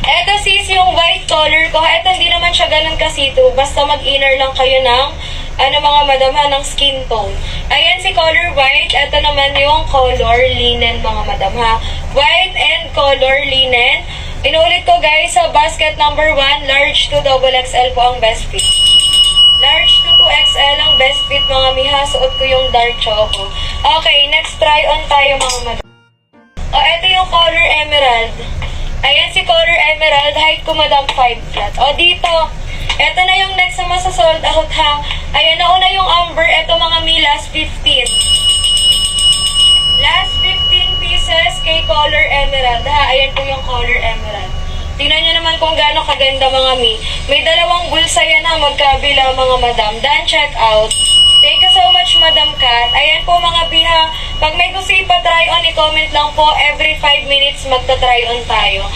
Eto sis, yung white color ko, eto hindi naman siya ganun kasito. Basta mag-inner lang kayo ng, mga madam ha, ng skin tone. Ayan si color white. Eto naman yung color linen mga madam ha. White and color linen. Inulit ko guys, sa basket number 1, large to XXL po ang best fit. Large to 2XL ang best fit mga miha. Suot ko yung dark choco. Okay, next try on tayo mga madam. O, eto yung color emerald. Ayan si color emerald. Height ko madam 5 flat. O, dito. Eto na yung next na masasold out ha. Ayan, nauna yung amber. Eto mga mi, last 15. Last 15 pieces kay color emerald ha. Ayan po yung color emerald. Tingnan nyo naman kung gaano kaganda mga mi. May dalawang bulsa yan ha, magkabila mga madam. Done check out. Thank you so much, Madam Kat. Ayan po mga biha. Pag may gusto ipa-try on, i-comment lang po. Every 5 minutes magta-try on tayo.